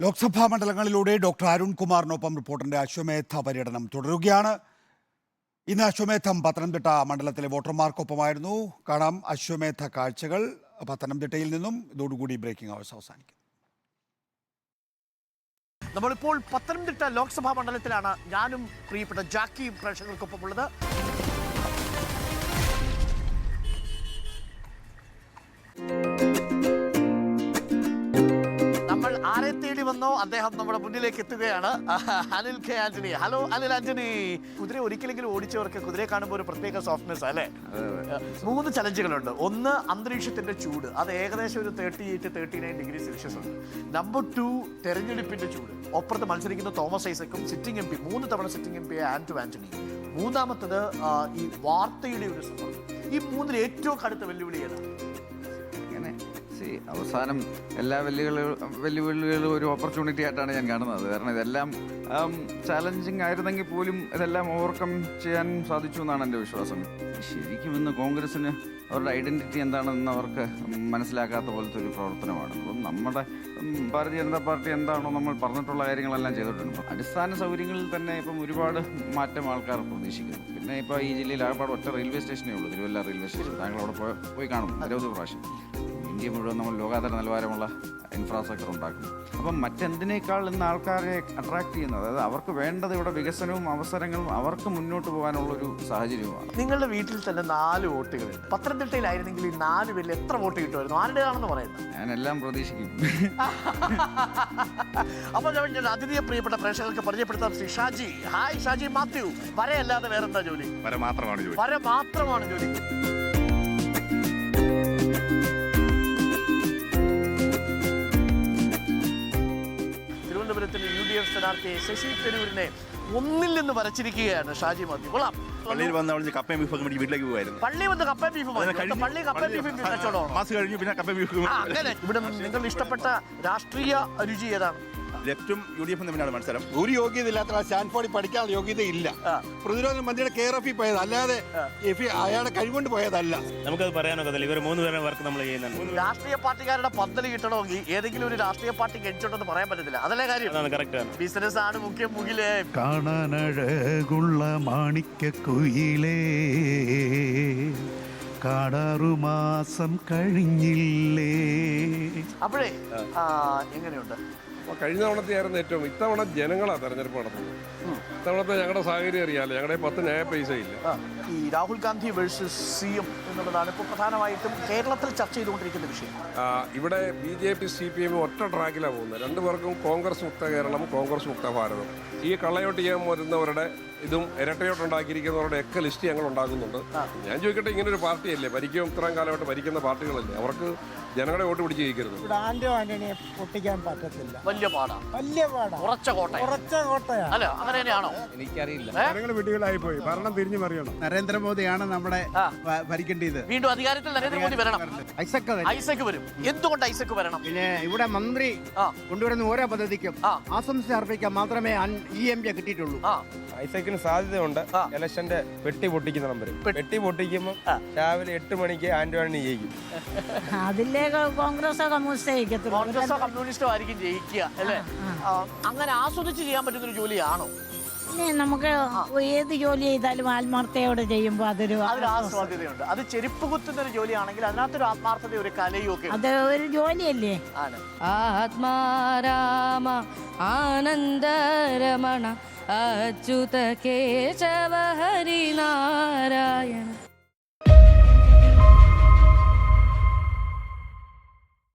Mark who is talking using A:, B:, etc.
A: Lok Sabha മണ്ഡലങ്ങളിലൂടെ doctor അരുൺകുമാറിനൊപ്പം റിപ്പോർട്ടറിന്റെ Ashwamedha പര്യടനം തുടരുകയാണ്. ഇന്ന് അശ്വമേധം പത്തനംതിട്ട മണ്ഡലത്തിലെ വോട്ടർമാർക്കൊപ്പമായിരുന്നു. കാണാം അശ്വമേധ കാഴ്ചകൾ പത്തനംതിട്ടയിൽ നിന്നും. ഇതോടുകൂടി ബ്രേക്കിംഗ് അവേഴ്സ് അവസാനിക്കും.
B: നമ്മളിപ്പോൾ പത്തനംതിട്ട ലോക്സഭാ മണ്ഡലത്തിലാണ് ഞാനും പ്രിയപ്പെട്ട ജാക്കിയും പ്രേക്ഷകർക്കൊപ്പം ഉള്ളത്. നമ്മൾ ആരെ തേടി വന്നോ അദ്ദേഹം നമ്മുടെ മുന്നിലേക്ക് എത്തുകയാണ്. അനിൽ കെ ആന്റണി. ഹലോ അനിൽ ആന്റണി. കുതിര ഒരിക്കലെങ്കിലും ഓടിച്ചവർക്ക് കുതിരയെ കാണുമ്പോൾ ഒരു പ്രത്യേക സോഫ്റ്റ്നെസ് അല്ലേ? 3 ചലഞ്ചുകളുണ്ട്. ഒന്ന്, അന്തരീക്ഷത്തിന്റെ ചൂട്. അത് ഏകദേശം ഒരു 38-39 ഡിഗ്രി സെൽഷ്യസ് ഉണ്ട്. നമ്പർ 2, തെരഞ്ഞെടുപ്പിന്റെ ചൂട്. ഒപ്പുറത്ത് മത്സരിക്കുന്ന തോമസ് ഐസക്കും സിറ്റിംഗ് എം പി, 3 തവണ സിറ്റിംഗ് എം പി ആന്റണി. മൂന്നാമത്തത് ഈ വാർത്തയുടെ ഒരു സമ്മർദ്ദം. ഈ 3 ഏറ്റവും കടുത്ത വെല്ലുവിളി ഏതാണ്?
C: അവസാനം എല്ലാ വെല്ലുവിളികളും ഒരു ഓപ്പർച്യൂണിറ്റി ആയിട്ടാണ് ഞാൻ കാണുന്നത്. കാരണം ഇതെല്ലാം ചാലഞ്ചിങ് ആയിരുന്നെങ്കിൽ പോലും ഇതെല്ലാം ഓവർകം ചെയ്യാൻ സാധിച്ചു എന്നാണ് എൻ്റെ വിശ്വാസം. ശരിക്കും ഇന്ന് കോൺഗ്രസ്സിന് അവരുടെ ഐഡൻറ്റിറ്റി എന്താണെന്ന് അവർക്ക് മനസ്സിലാക്കാത്ത പോലത്തെ ഒരു പ്രവർത്തനമാണ്. അപ്പം നമ്മുടെ ഭാരതീയ ജനതാ പാർട്ടി എന്താണോ നമ്മൾ പറഞ്ഞിട്ടുള്ള കാര്യങ്ങളെല്ലാം ചെയ്തിട്ടുണ്ട്. അടിസ്ഥാന സൗകര്യങ്ങളിൽ തന്നെ ഇപ്പം ഒരുപാട് മാറ്റം ആൾക്കാർ പ്രതീക്ഷിക്കുന്നു. പിന്നെ ഇപ്പോൾ ഈ ജില്ലയിൽ ആകപ്പാട് ഒറ്റ റെയിൽവേ സ്റ്റേഷനേ ഉള്ളൂ, തിരുവല്ല റെയിൽവേ സ്റ്റേഷൻ. താങ്കൾ അവിടെ പോയി കാണും നിരവധി പ്രാവശ്യം. ഇന്ത്യ മുഴുവൻ നമ്മൾ ലോകാതര നിലവാരമുള്ള ഇൻഫ്രാസ്ട്രക്ചർ ഉണ്ടാക്കുന്നു. അപ്പം മറ്റെന്തിനേക്കാൾ ഇന്ന് ആൾക്കാരെ അട്രാക്ട് ചെയ്യുന്നത്, അതായത് അവർക്ക് വേണ്ടത് ഇവിടെ വികസനവും അവസരങ്ങളും അവർക്ക് മുന്നോട്ട് പോകാനുള്ളൊരു സാഹചര്യവുമാണ്.
B: നിങ്ങളുടെ വീട്ടിൽ തന്നെ 4 വോട്ടുകൾ. പത്തനംതിട്ടയിലായിരുന്നെങ്കിൽ ഈ 4 പേരിൽ എത്ര വോട്ട് കിട്ടുമായിരുന്നു? ആരുടേതാണെന്ന് പറയുന്നത്
C: ഞാനെല്ലാം പ്രതീക്ഷിക്കും.
B: അപ്പോൾ ഞാൻ അതിഥിയെ പ്രിയപ്പെട്ട പ്രേക്ഷകർക്ക് പരിചയപ്പെടുത്താം. ശ്രീ ഷാജി. ഹായ് ഷാജി മാത്യു. വരയല്ലാതെ വേറെന്താ ജോലി?
D: വര മാത്രമാണ്
B: ജോലി. തിരുവനന്തപുരത്തിൽ UDF സ്ഥാനാർത്ഥി ശശി തരൂരിനെ 1-ൽ നിന്ന് വരച്ചിരിക്കുകയാണ് ഷാജി മാത്യു.
D: പള്ളിയിൽ വന്ന് കപ്പയും ബീഫും മേടിച്ച് വീട്ടിലേക്ക് പോകുമായിരുന്നു.
B: പള്ളി വന്ന് കപ്പയും ബീഫും കച്ചവടമാണ്.
D: മാസം കഴിഞ്ഞു പിന്നെ കപ്പയും ബീഫും.
B: അങ്ങനെ ഇവിടെ നിങ്ങൾ ഇഷ്ടപ്പെട്ട രാഷ്ട്രീയ രുചി ഏതാണ്?
D: ലെഫ്റ്റും UDF തമ്മിലാണ് മത്സരം.
E: ഒരു യോഗ്യത ഇല്ലാത്ത സ്റ്റാൻഫോർഡിൽ പഠിക്കാനുള്ള യോഗ്യതയില്ല. പ്രതിരോധ മന്ത്രിയുടെ കെയർ ഓഫിൽ പോയത്, അല്ലാതെ അയാളുടെ കഴിവുകൊണ്ട് പോയതല്ല.
F: നമുക്കത് പറയാനൊക്കത്തില്ല. ഇവർ 3 പേരുടെ വർക്ക് നമ്മൾ ചെയ്യുന്നുണ്ട്.
B: രാഷ്ട്രീയ പാർട്ടിക്കാരുടെ പന്തൽ കിട്ടണമെങ്കിൽ ഏതെങ്കിലും ഒരു രാഷ്ട്രീയ പാർട്ടി ഗണിച്ചോട്ടെന്ന് പറയാൻ പറ്റത്തില്ല. അതല്ലേ കാര്യം? ബിസിനസ് ആണ് മുഖ്യം. മുകിലേ
G: കാണാനഴകുള്ള മാണിക്കുയിലേ, കാടാറുമാസം കഴിഞ്ഞില്ലേ.
B: അപ്പോഴേ എങ്ങനെയുണ്ട്?
H: കഴിഞ്ഞ തവണത്തെയായിരുന്നു ഏറ്റവും. ഇത്തവണ ജനങ്ങളാണ് തെരഞ്ഞെടുപ്പ് നടത്തുന്നത്. ഇത്തവണത്തെ ഞങ്ങളുടെ സാഹചര്യം അറിയാമല്ലോ, ഞങ്ങളുടെ 10 ന്യായ പൈസ ഇല്ല.
B: ഈ രാഹുൽ ഗാന്ധി വേഴ്സസ് CM എന്നുള്ളതാണ് ഇപ്പോൾ പ്രധാനമായിട്ടും കേരളത്തിൽ ചർച്ച ചെയ്തുകൊണ്ടിരിക്കുന്ന വിഷയം.
H: ഇവിടെ BJP CPM ഒറ്റ ട്രാക്കിലാണ് പോകുന്നത്. 2 പേർക്കും കോൺഗ്രസ് മുക്ത കേരളം, കോൺഗ്രസ് മുക്ത ഭാരതം. ഈ കള്ളയോട്ട് ചെയ്യാൻ വരുന്നവരുടെ ഇതും ഇരട്ടയോട്ടുണ്ടാക്കിയിരിക്കുന്നവരുടെ ഒക്കെ ലിസ്റ്റ് ഞങ്ങൾ ഉണ്ടാക്കുന്നുണ്ട്. ഞാൻ ചോദിക്കട്ടെ, ഇങ്ങനൊരു പാർട്ടിയല്ലേ ഭരിക്കും, ഇത്രയും കാലമായിട്ട് ഭരിക്കുന്ന പാർട്ടികളല്ലേ, അവർക്ക് ജനങ്ങളെ വോട്ട് പിടിച്ച് ജയിക്കരുത്.
I: ആന്റണിയെ പൊട്ടിക്കാൻ പറ്റത്തില്ല.
B: വലിയ പാടാ. ഉറച്ച കോട്ടയാണ്. അല്ല അങ്ങനെ തന്നെയാണോ?
C: എനിക്കറിയില്ല.
H: ജനങ്ങൾ വിടികളായി പോയി. ഭരണം തിരിഞ്ഞു മറിയണം.
G: നരേന്ദ്രമോദിയാണ് നമ്മുടെ ഭരിക്കേണ്ടത്.
B: വീണ്ടും അധികാരത്തിൽ നരേന്ദ്രമോദി വരണം. ഐസക് വരും. എന്തുകൊണ്ട് ഐസക് വരണം?
I: പിന്നെ ഇവിടെ മന്ത്രി കൊണ്ടുവരുന്ന ഓരോ പദ്ധതിക്കും ആശംസ അർപ്പിക്കാൻ മാത്രമേ EMP കിട്ടിയിട്ടുള്ളൂ.
J: ഐസക്കിന് സാധ്യതയുണ്ട്. ഇലക്ഷന്റെ പെട്ടി പൊട്ടിക്കുന്ന നമ്പർ പെട്ടി പൊട്ടിക്കുമ്പോൾ രാവിലെ 8 മണിക്ക് ആന്റണി ജയിക്കും.
K: അതിലെ കോൺഗ്രസോ
B: കമ്മ്യൂണിസ്റ്റോ ആയിരിക്കും ജയിക്കുക അല്ലേ? അങ്ങനെ ആസ്വദിച്ച് ചെയ്യാൻ പറ്റുന്ന ഒരു ജോലിയാണോ?
K: നമുക്ക് ഏത് ജോലി ചെയ്താലും ആത്മാർത്ഥയോടെ ചെയ്യുമ്പോൾ അതിന്
B: ആസ്വാദ്യതയുണ്ട്. അത് ചെരുപ്പ് കുത്തുന്ന ഒരു ജോലിയാണെങ്കിൽ അതിനകത്തൊരു ആത്മാർത്ഥത, ഒരു കലയും ഒക്കെ.
K: അത് ഒരു ജോലിയല്ലേ?
B: ആണ്.
L: ആത്മാരാമ ആനന്ദരമണ അച്യുത കേശവ ഹരിനാരായണ